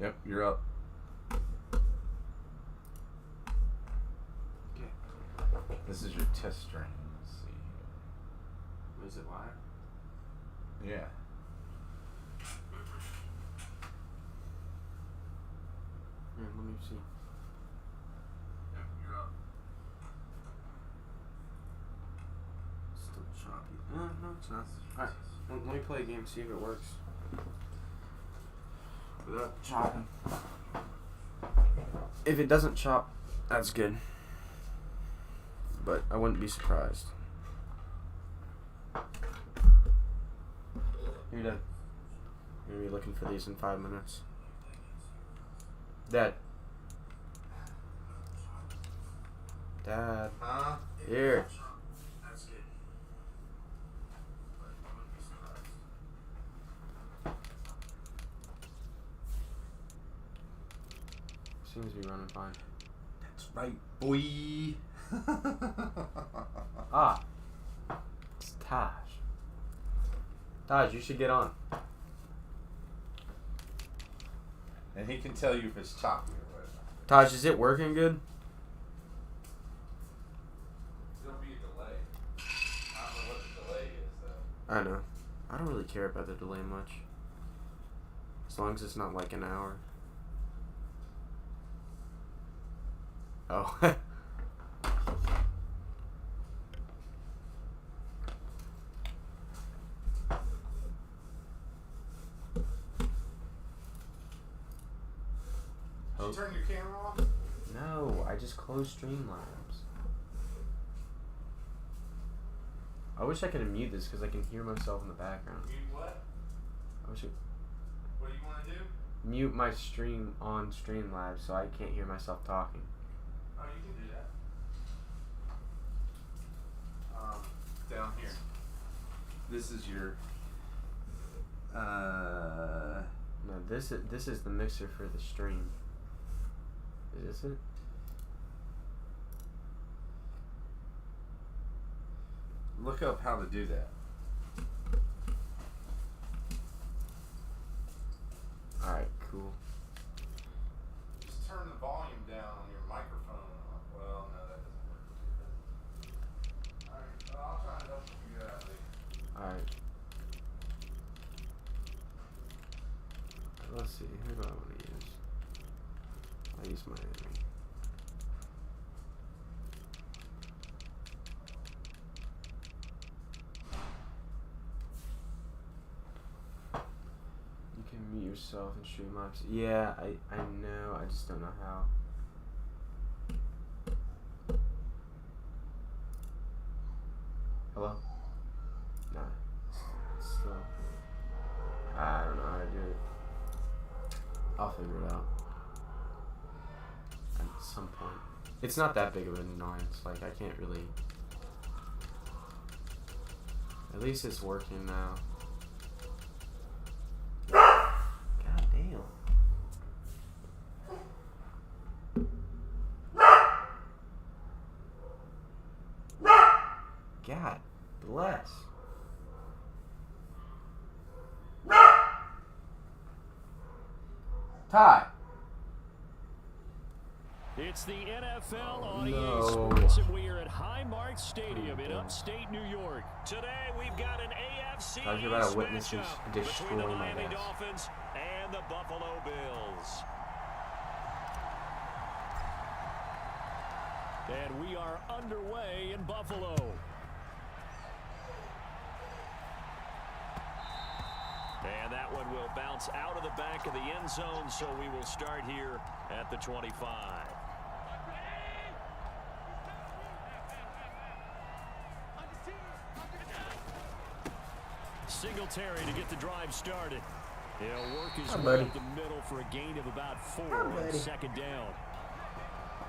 Yep, you're up. Okay. This is your test string. Let's see Is it live? here. Yeah. Let me see. Yep, you're up. Still choppy. No, it's not. Alright, let me play a game, see if it works. Without chopping. If it doesn't chop, that's good. But I wouldn't be surprised. You're done. You're gonna be looking for these in 5 minutes. Dad. Dad. Huh? Here. That's good. But I wouldn't be surprised. Seems to be running fine. That's right, boy. Ah. It's Taj. Taj, you should get on. And he can tell you if it's choppy or what. Taj, is it working good? There'll be a delay. I don't know what the delay is, though. I know. I don't really care about the delay much. As long as it's not like an hour. Oh. Did you turn your camera off? No, I just closed Streamlabs. I wish I could unmute this because I can hear myself in the background. Mute what? I wish it What do you want to do? mute my stream on Streamlabs so I can't hear myself talking. Oh, you can do that. Down here. This is your. No, this is the mixer for the stream. Is this it? Look up how to do that. Alright, cool. Just turn the volume down on your microphone. Well, no, that doesn't work. Alright, well, I'll try and help you figure it out later. Alright. Let's see, who do I want to use? I'll use my enemy. You can mute yourself in Streamlabs. Yeah, I know, I just don't know how. Hello? Nah. Still. I don't know how to do it. I'll figure it out. At some point. It's not that big of an annoyance. Like, I can't really... At least it's working now. God damn. God bless. Ty. It's the NFL on EA No. Sports, and we are at Highmark Stadium in upstate New York. Today, we've got an AFC Thought you were about to witness matchup this between the destroy my Miami ass. Dolphins and the Buffalo Bills. And we are underway in Buffalo. And that one will bounce out of the back of the end zone, so we will start here at the 25. Singletary to get the drive started. He'll work his way up the middle for a gain of about 4 on second down.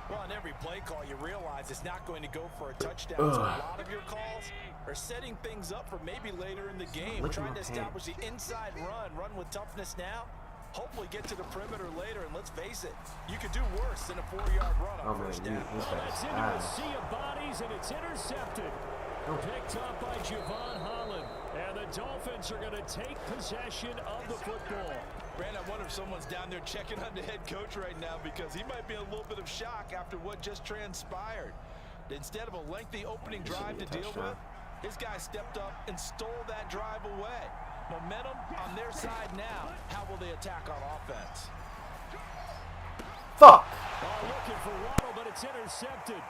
Well, on every play call, you realize it's not going to go for a touchdown. So a lot of your calls are setting things up for maybe later in the game. Trying to establish the inside run with toughness now. Hopefully get to the perimeter later, and let's face it, you could do worse than a 4-yard run on first down. That's into a sea of bodies, and it's intercepted. Picked up by Javon Holland. And the Dolphins are going to take possession of the football. Brandon, I wonder if someone's down there checking on the head coach right now because he might be in a little bit of shock after what just transpired. Instead of a lengthy opening drive to deal with, his guy stepped up and stole that drive away. Momentum on their side now. How will they attack on offense? Fuck! Oh, looking for Waddle, but it's intercepted.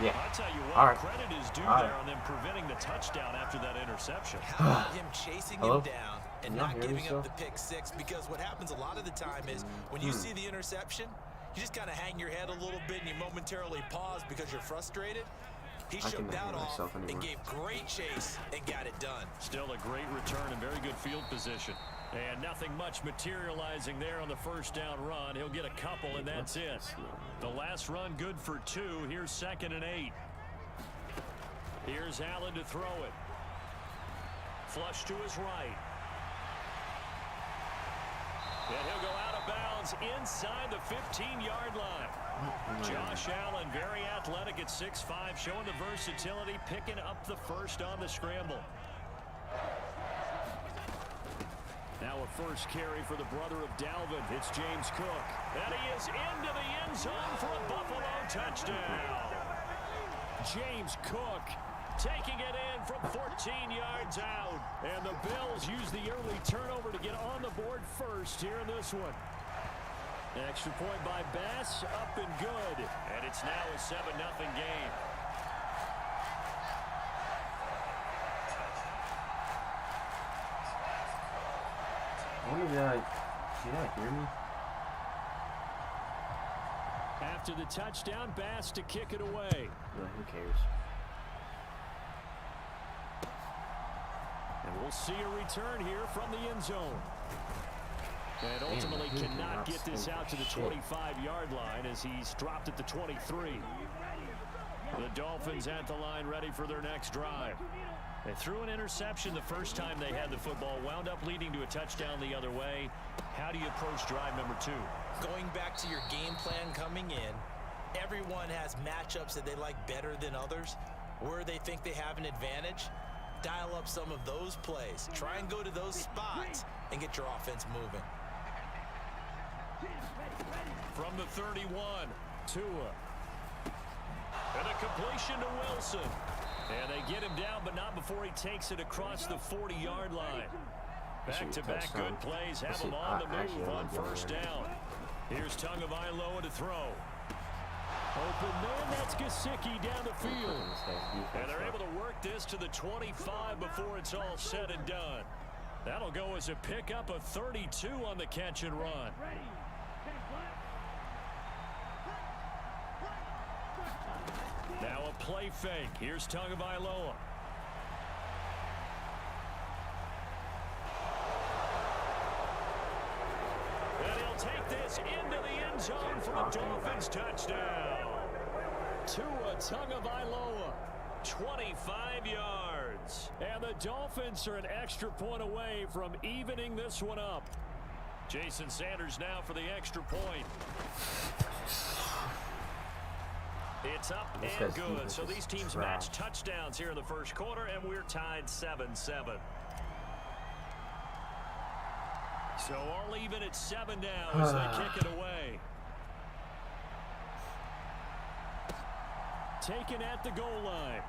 Yeah. I'll tell you what, all right. credit is due all there right. on them preventing the touchdown after that interception. How about him chasing Hello? him down and not giving up the pick six? Because what happens a lot of the time is when you see the interception, you just kind of hang your head a little bit and you momentarily pause because you're frustrated. He shook that off and gave great chase and got it done. Still a great return and very good field position. And nothing much materializing there on the first down run. He'll get a couple, and that's it. The last run good for 2. Here's 2nd and 8. Here's Allen to throw it. Flush to his right. And he'll go out of bounds inside the 15-yard line. Josh Allen, very athletic at 6'5", showing the versatility, picking up the first on the scramble. Now a first carry for the brother of Dalvin. It's James Cook. And he is into the end zone for a Buffalo touchdown. James Cook taking it in from 14 yards out. And the Bills use the early turnover to get on the board first here in this one. Extra point by Bass, up and good. And it's now a 7-0 game. Did I hear me? After the touchdown, Bass to kick it away. No, who cares? And we'll see a return here from the end zone. And ultimately cannot get this out to the 25-yard line as he's dropped at the 23. The Dolphins at the line ready for their next drive. They threw an interception the first time they had the football, wound up leading to a touchdown the other way. How do you approach drive number 2? Going back to your game plan coming in, everyone has matchups that they like better than others. Where they think they have an advantage, dial up some of those plays. Try and go to those spots and get your offense moving. From the 31, Tua. And a completion to Wilson. And they get him down, but not before he takes it across the 40-yard line. Back-to-back good plays have him on the move on first down. Here's Tagovailoa to throw. Open man, that's Gesicki down the field. And they're able to work this to the 25 before it's all said and done. That'll go as a pickup of 32 on the catch and run. Now a play fake. Here's Tagovailoa. And he'll take this into the end zone for a Dolphins touchdown. Tua Tagovailoa, 25 yards. And the Dolphins are an extra point away from evening this one up. Jason Sanders now for the extra point. It's up and good. So these teams match touchdowns here in the first quarter, and we're tied 7-7. So all even at 7 now as they kick it away. Taken at the goal line.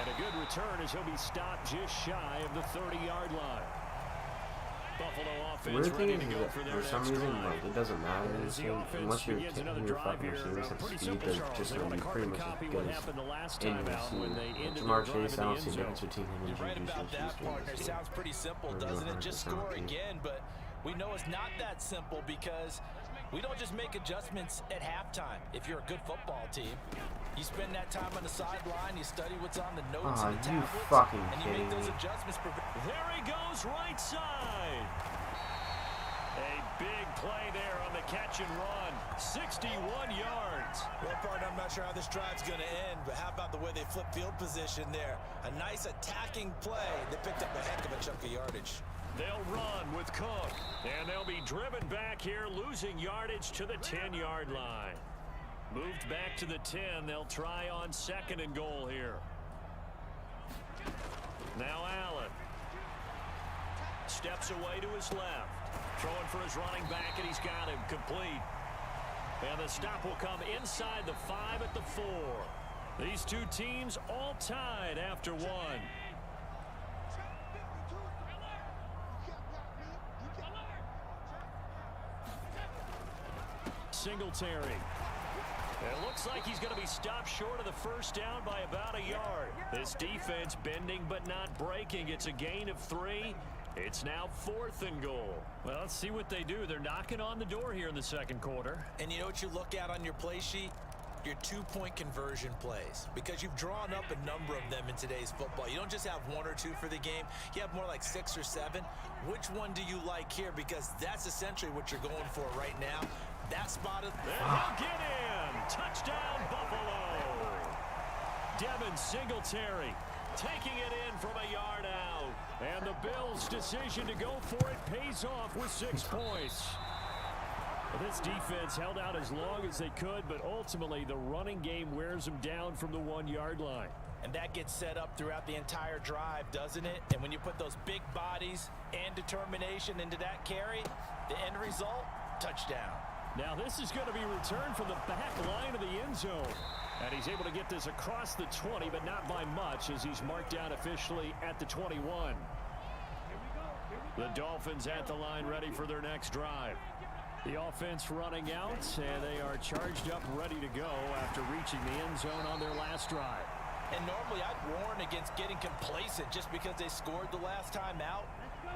And a good return as he'll be stopped just shy of the 30-yard line. Buffalo offense ready to go for their next drive. For some reason, like, it doesn't matter. Unless you're taking your fucking receivers at speed, they're just going to be pretty much as good as any receiver. Jamar Chase, I don't see a difference between him and right about that, partner. Sounds pretty simple, doesn't it? Just score again, but we know it's not that simple because we don't just make adjustments at halftime. If you're a good football team, you spend that time on the sideline, you study what's on the notes and the tablets, and you make those adjustments. There he goes, right side. A big play there on the catch and run. 61 yards. Well, partner, I'm not sure how this drive's going to end, but how about the way they flip field position there? A nice attacking play. They picked up a heck of a chunk of yardage. They'll run with Cook, and they'll be driven back here, losing yardage to the 10-yard line. Moved back to the 10. They'll try on 2nd and goal here. Now Allen. Steps away to his left. Throwing for his running back, and he's got him complete. And the stop will come inside the 5 at the 4. These two teams all tied after 1. Singletary. It looks like he's going to be stopped short of the first down by about a yard. This defense bending but not breaking. It's a gain of 3. It's now 4th and goal. Well, let's see what they do. They're knocking on the door here in the second quarter. And you know what you look at on your play sheet? Your 2-point conversion plays, because you've drawn up a number of them in today's football. You don't just have 1 or 2 for the game. You have more like 6 or 7. Which one do you like here? Because that's essentially what you're going for right now. That spot is... And he'll get in. Touchdown, Buffalo. Devin Singletary taking it in from a yard out. And the Bills' decision to go for it pays off with 6 points. Well, this defense held out as long as they could, but ultimately the running game wears them down from the 1-yard line. And that gets set up throughout the entire drive, doesn't it? And when you put those big bodies and determination into that carry, the end result, touchdown. Now this is going to be returned from the back line of the end zone. And he's able to get this across the 20, but not by much, as he's marked down officially at the 21. The Dolphins at the line ready for their next drive. The offense running out, and they are charged up, ready to go after reaching the end zone on their last drive. And normally I'd warn against getting complacent just because they scored the last time out.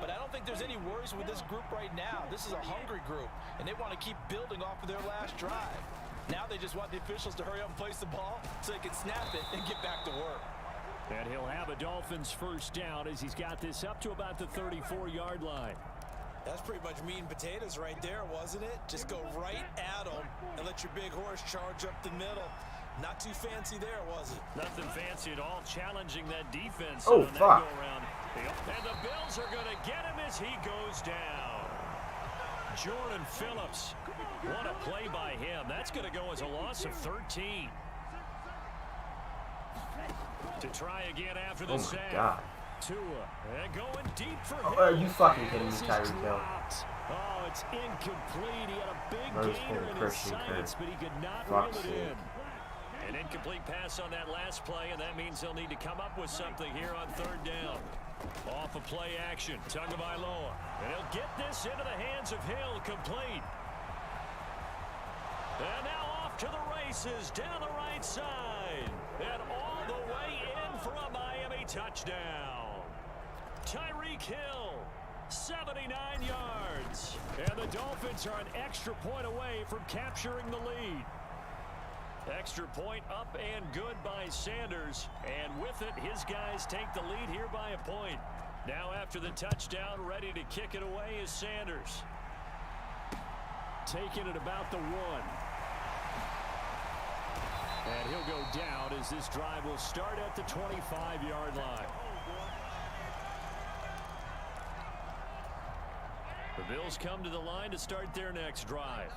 But I don't think there's any worries with this group right now. This is a hungry group, and they want to keep building off of their last drive. Now they just want the officials to hurry up and place the ball so they can snap it and get back to work. And he'll have a Dolphins first down as he's got this up to about the 34-yard line. That's pretty much meat and potatoes right there, wasn't it? Just go right at them and let your big horse charge up the middle. Not too fancy there, was it? Nothing fancy at all, challenging that defense. Oh, on that fuck. Go-around. And the Bills are going to get him as he goes down. Jordan Phillips. What a play by him. That's going to go as a loss of 13. To try again after the sack. Oh, my God. Tua, and going deep for Oh, him. are you fucking kidding me, This is Tyreek Hill? dropped. Oh, it's incomplete. He had a big Rose gainer Bowl, in his Christian sights, Kirk. but he could not Fuck's reel it sake. in. An incomplete pass on that last play, and that means they'll need to come up with something here on 3rd down. Off of play action, Tagovailoa. And he'll get this into the hands of Hill, complete. And now off to the races, down the right side. And all the way in for a Miami touchdown. Tyreek Hill, 79 yards. And the Dolphins are an extra point away from capturing the lead. Extra point up and good by Sanders. And with it, his guys take the lead here by a point. Now after the touchdown, ready to kick it away is Sanders. Taking it about the 1. And he'll go down as this drive will start at the 25-yard line. The Bills come to the line to start their next drive.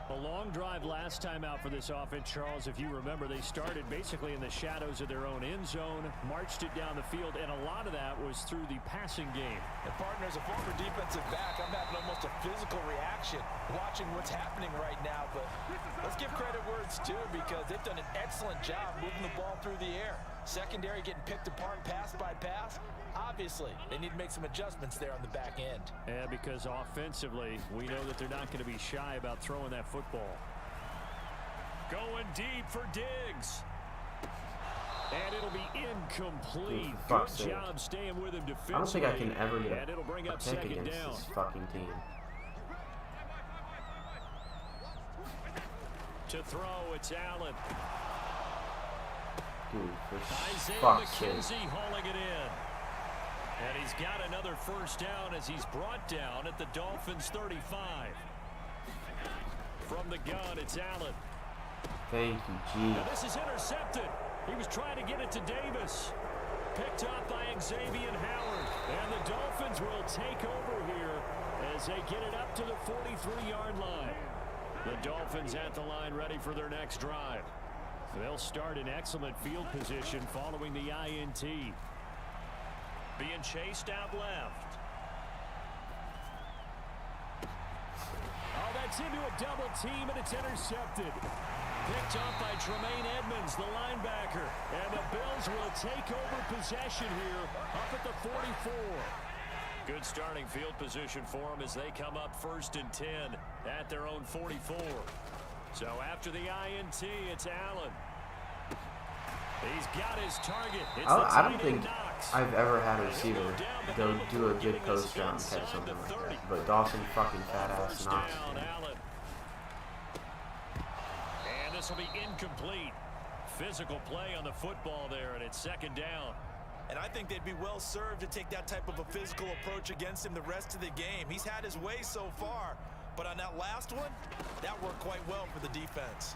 A long drive last time out for this offense, Charles. If you remember, they started basically in the shadows of their own end zone, marched it down the field, and a lot of that was through the passing game. And partner, as a former defensive back, I'm having almost a physical reaction watching what's happening right now. But let's give credit where it's due, because they've done an excellent job moving the ball through the air. Secondary getting picked apart pass by pass. Obviously, they need to make some adjustments there on the back end. Yeah, because offensively, we know that they're not going to be shy about throwing that football. Going deep for Diggs. And it'll be incomplete. Good job staying with him defensively. I don't think I can ever get and it'll bring a up pick 2nd against down. this fucking team. To throw, it's Allen. Dude, for Isaiah fuck's sake. McKenzie hauling it in. And he's got another first down as he's brought down at the Dolphins' 35. From the gun, it's Allen. Thank you, Now G. this is intercepted. He was trying to get it to Davis. Picked up by Xavier Howard. And the Dolphins will take over here as they get it up to the 43-yard line. The Dolphins at the line ready for their next drive. They'll start in excellent field position following the INT. Being chased out left. Oh, that's into a double team, and it's intercepted. Picked off by Tremaine Edmonds, the linebacker. And the Bills will take over possession here up at the 44. Good starting field position for them as they come up 1st and 10 at their own 44. So after the INT, it's Allen. He's got his target. I don't think I've ever had a receiver go do a good post route and catch something like that. But Dawson fucking fat ass knocks it. And this will be incomplete. Physical play on the football there, and it's 2nd down. And I think they'd be well served to take that type of a physical approach against him the rest of the game. He's had his way so far, but on that last one, that worked quite well for the defense.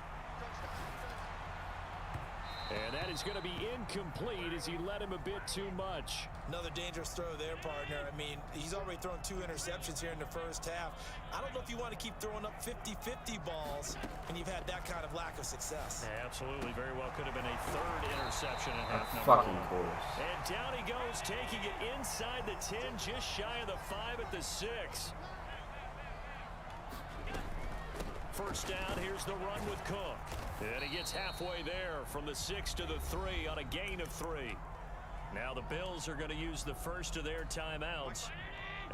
And that is going to be incomplete as he led him a bit too much. Another dangerous throw there, partner. I mean, he's already thrown 2 interceptions here in the first half. I don't know if you want to keep throwing up 50-50 balls, and you've had that kind of lack of success. Yeah, absolutely. Very well could have been a 3rd interception in half number fucking 1. course. And down he goes, taking it inside the 10, just shy of the 5 at the 6. First down, here's the run with Cook. And he gets halfway there from the 6 to the 3 on a gain of 3. Now the Bills are going to use the first of their timeouts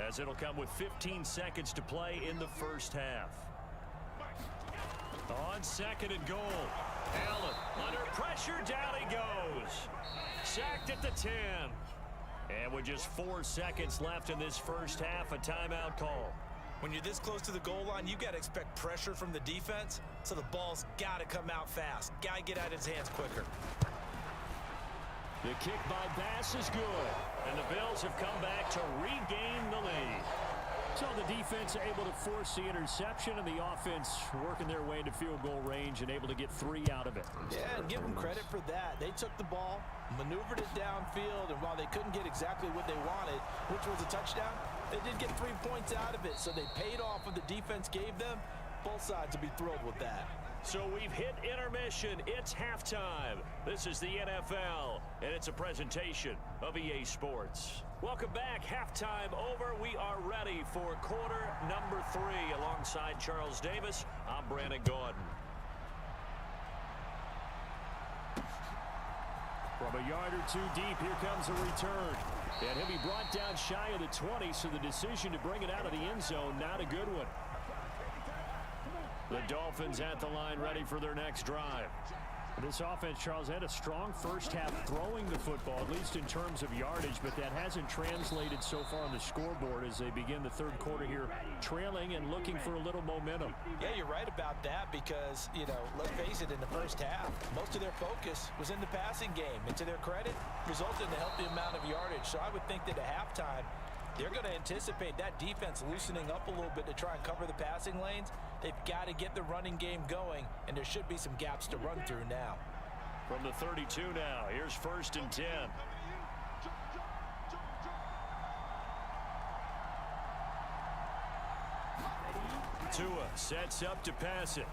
as it'll come with 15 seconds to play in the first half. On 2nd and goal. Allen under pressure, down he goes. Sacked at the 10. And with just 4 seconds left in this first half, a timeout call. When you're this close to the goal line, you got to expect pressure from the defense, so the ball's got to come out fast. Got to get out of his hands quicker. The kick by Bass is good, and the Bills have come back to regain the lead. So the defense able to force the interception, and the offense working their way into field goal range and able to get 3 out of it. Yeah, and give them credit for that. They took the ball, maneuvered it downfield, and while they couldn't get exactly what they wanted, which was a touchdown, they did get 3 points out of it, so they paid off what the defense gave them. Both sides will be thrilled with that. So we've hit intermission. It's halftime. This is the NFL, and it's a presentation of EA Sports. Welcome back. Halftime over. We are ready for quarter number 3. Alongside Charles Davis, I'm Brandon Gordon. From a yard or 2 deep, here comes a return. And he'll be brought down shy of the 20, so the decision to bring it out of the end zone, not a good one. The Dolphins at the line ready for their next drive. This offense, Charles, had a strong first half throwing the football, at least in terms of yardage, but that hasn't translated so far on the scoreboard as they begin the 3rd quarter here, trailing and looking for a little momentum. Yeah, you're right about that because, you know, let's face it, in the first half, most of their focus was in the passing game. And to their credit, resulted in a healthy amount of yardage. So I would think that at halftime, they're going to anticipate that defense loosening up a little bit to try and cover the passing lanes. They've got to get the running game going, and there should be some gaps to run through now. From the 32 now, here's 1st and 10. Tua sets up to pass it.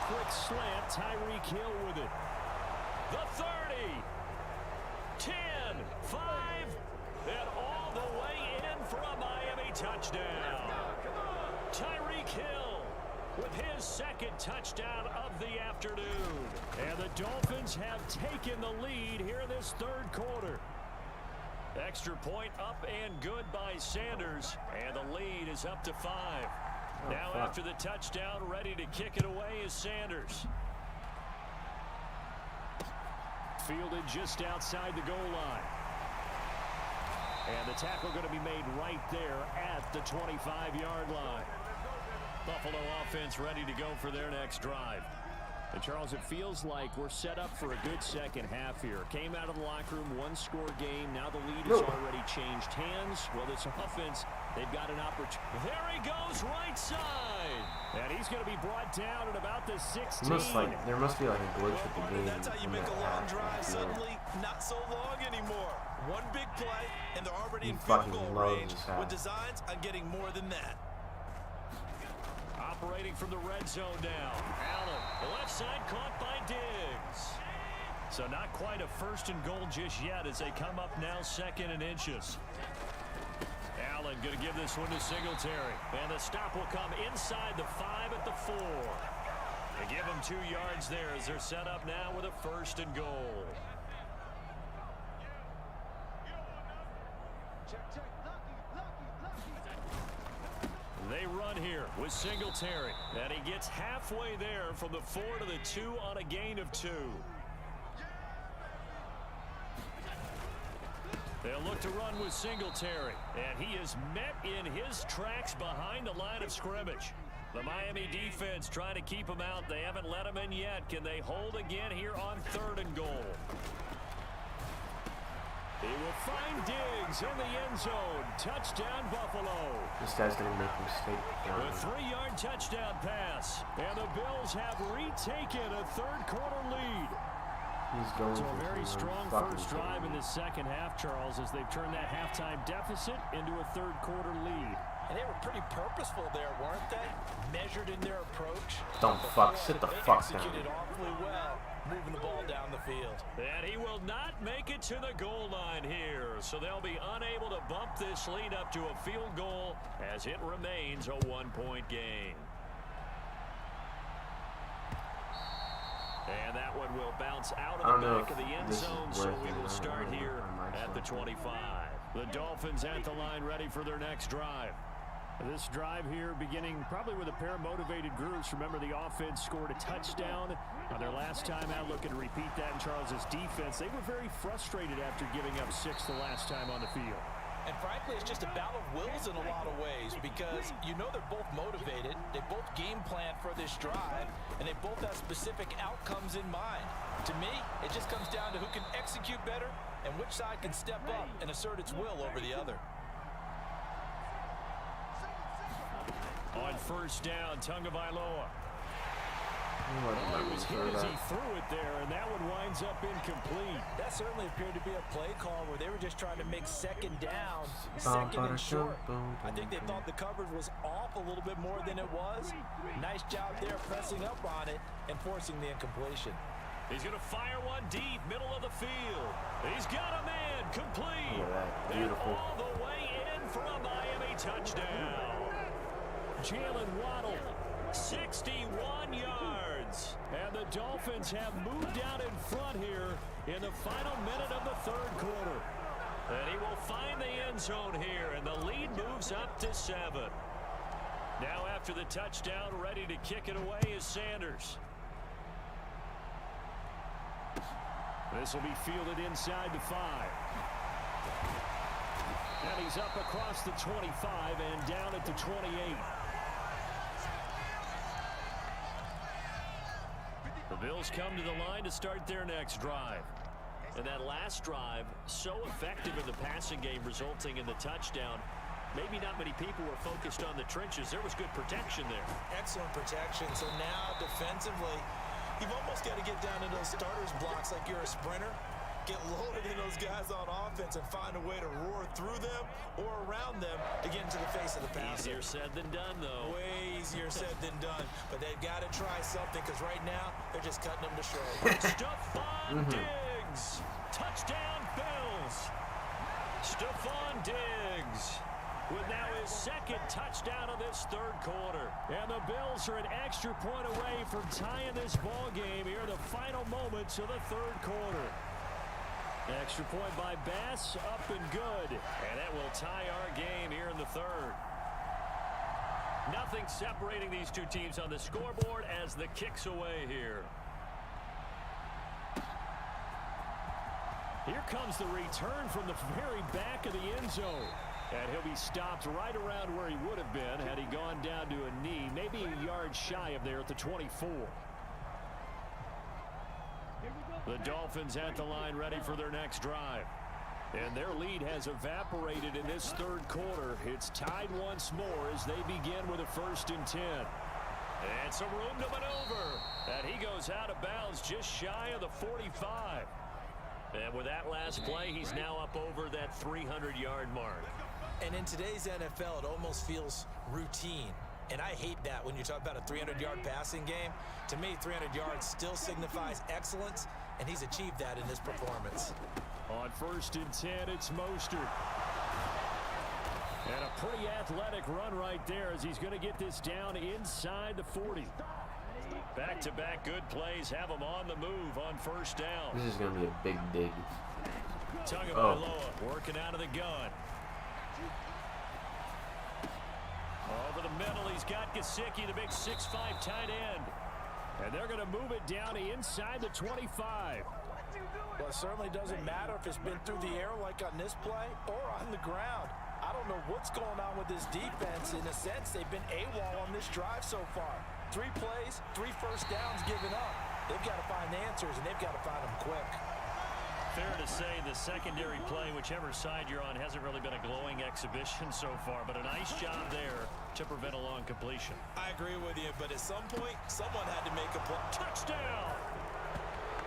Quick slant, Tyreek Hill with it. The 30, 10, 5, and all the way in for a Miami touchdown. Tyreek Hill with his 2nd touchdown of the afternoon. And the Dolphins have taken the lead here in this 3rd quarter. Extra point up and good by Sanders. And the lead is up to 5. Now after the touchdown, ready to kick it away is Sanders. Fielded just outside the goal line. And the tackle going to be made right there at the 25-yard line. Buffalo offense ready to go for their next drive. And Charles, it feels like we're set up for a good second half here. Came out of the locker room, 1-score game. Now the lead has already changed hands. Well, this offense, they've got an opportunity. There he goes, right side. And he's going to be brought down at about the 16. There must be like a glitch with the game. That's how you make a long drive suddenly not so long anymore. One big play, and they're already in field goal range with designs on getting more than that. Operating from the red zone now. Allen, the left side caught by Diggs. So not quite a first and goal just yet as they come up now 2nd and inches. Allen going to give this one to Singletary. And the stop will come inside the 5 at the 4. They give him 2 yards there as they're set up now with a 1st and goal. They run here with Singletary. And he gets halfway there from the 4 to the 2 on a gain of 2. They'll look to run with Singletary. And he is met in his tracks behind the line of scrimmage. The Miami defense trying to keep him out. They haven't let him in yet. Can they hold again here on 3rd and goal? He will find Diggs in the end zone. Touchdown, Buffalo. This guy's going to make a mistake. A 3-yard touchdown pass. And the Bills have retaken a 3rd quarter lead. He's going so a very strong first drive in the 2nd half, Charles, as they've turned that halftime deficit into a 3rd quarter lead. And they were pretty purposeful there, weren't they? Measured in their approach. Don't fuck. Sit the fuck down. Executed awfully well, moving the ball down the field. And he will not make it to the goal line here. So they'll be unable to bump this lead up to a field goal as it remains a 1-point game. And that one will bounce out of the back of the end zone, so we will start here at the 25. The Dolphins at the line ready for their next drive. This drive here beginning probably with a pair of motivated groups. Remember, the offense scored a touchdown on their last time out. Looking to repeat that in Charles's defense. They were very frustrated after giving up 6 the last time on the field. And frankly, it's just a battle of wills in a lot of ways because you know they're both motivated. They both game plan for this drive, and they both have specific outcomes in mind. To me, it just comes down to who can execute better and which side can step up and assert its will over the other. On 1st down, Tagovailoa. It was hit as he threw it there, and that one winds up incomplete. That certainly appeared to be a play call where they were just trying to make 2nd down, 2nd and short. I think they thought the coverage was off a little bit more than it was. Nice job there pressing up on it and forcing the incompletion. He's going to fire one deep, middle of the field. He's got a man, complete. Beautiful. And all the way in for a Miami touchdown. Jalen Waddle, 61 yards. And the Dolphins have moved out in front here in the final minute of the 3rd quarter. And he will find the end zone here, and the lead moves up to 7. Now after the touchdown, ready to kick it away is Sanders. This will be fielded inside the 5. And he's up across the 25 and down at the 28. The Bills come to the line to start their next drive. And that last drive, so effective in the passing game, resulting in the touchdown. Maybe not many people were focused on the trenches. There was good protection there. Excellent protection. So now defensively, you've almost got to get down to those starters blocks like you're a sprinter. Get loaded in those guys on offense and find a way to roar through them or around them to get into the face of the passer. Easier said than done, though. Way easier said than done. But they've got to try something because right now they're just cutting them to shreds. Stephon Diggs. Touchdown, Bills. Stephon Diggs with now his 2nd touchdown of this 3rd quarter. And the Bills are an extra point away from tying this ball game here in the final moments of the 3rd quarter. Extra point by Bass, up and good. And that will tie our game here in the 3rd. Nothing separating these two teams on the scoreboard as the kick's away here. Here comes the return from the very back of the end zone. And he'll be stopped right around where he would have been had he gone down to a knee, maybe a yard shy of there at the 24. The Dolphins at the line ready for their next drive. And their lead has evaporated in this 3rd quarter. It's tied once more as they begin with a 1st and 10. And some room to maneuver. And he goes out of bounds just shy of the 45. And with that last play, he's now up over that 300-yard mark. And in today's NFL, it almost feels routine. And I hate that when you talk about a 300-yard passing game. To me, 300 yards still signifies excellence, and he's achieved that in this performance. On 1st and 10, it's Mostert. And a pretty athletic run right there as he's going to get this down inside the 40. Back-to-back good plays have him on the move on 1st down. This is going to be a big dig. Tagovailoa working out of the gun. Over the middle, he's got Gesicki, the big 6'5" tight end. And they're going to move it down inside the 25. Well, it certainly doesn't matter if it's been through the air like on this play or on the ground. I don't know what's going on with this defense. In a sense, they've been AWOL on this drive so far. 3 plays, 3 first downs given up. They've got to find answers, and they've got to find them quick. Fair to say the secondary play, whichever side you're on, hasn't really been a glowing exhibition so far, but a nice job there to prevent a long completion. I agree with you, but at some point, someone had to make a play. Touchdown!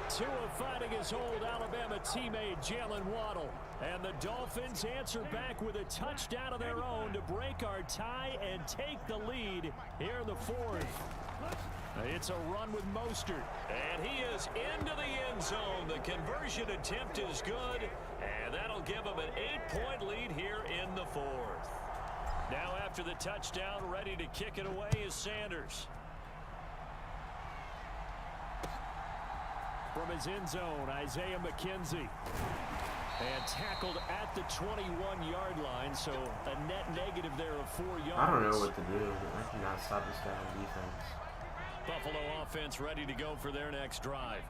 Tua fighting his old Alabama teammate Jalen Waddle. And the Dolphins answer back with a touchdown of their own to break our tie and take the lead here in the 4th. It's a run with Mostert, and he is into the end zone. The conversion attempt is good, and that'll give him an 8-point lead here in the 4th. Now after the touchdown, ready to kick it away is Sanders. From his end zone, Isaiah McKenzie. And tackled at the 21-yard line, so a net negative there of 4 yards. I don't know what to do. I cannot stop this guy on defense. Buffalo offense ready to go for their next drive.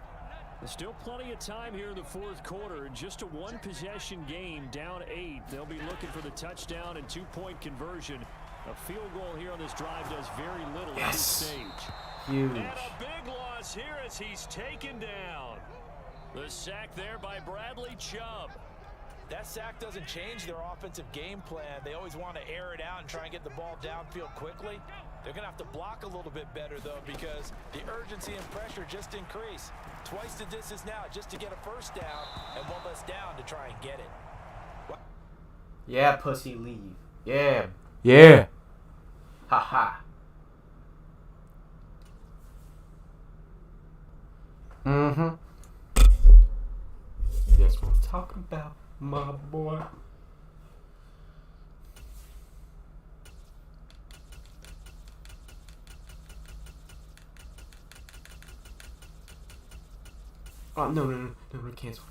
There's still plenty of time here in the 4th quarter. Just a 1-possession game, down 8. They'll be looking for the touchdown and 2-point conversion. A field goal here on this drive does very little at this stage. Huge. And a big loss here as he's taken down. The sack there by Bradley Chubb. That sack doesn't change their offensive game plan. They always want to air it out and try and get the ball downfield quickly. They're going to have to block a little bit better, though, because the urgency and pressure just increase. Twice the distance now just to get a first down and 1 less down to try and get it. Yeah, pussy, leave. Yeah. Yeah. Ha-ha. Mm-hmm. That's what I'm talking about, my boy. Oh, no, cancel.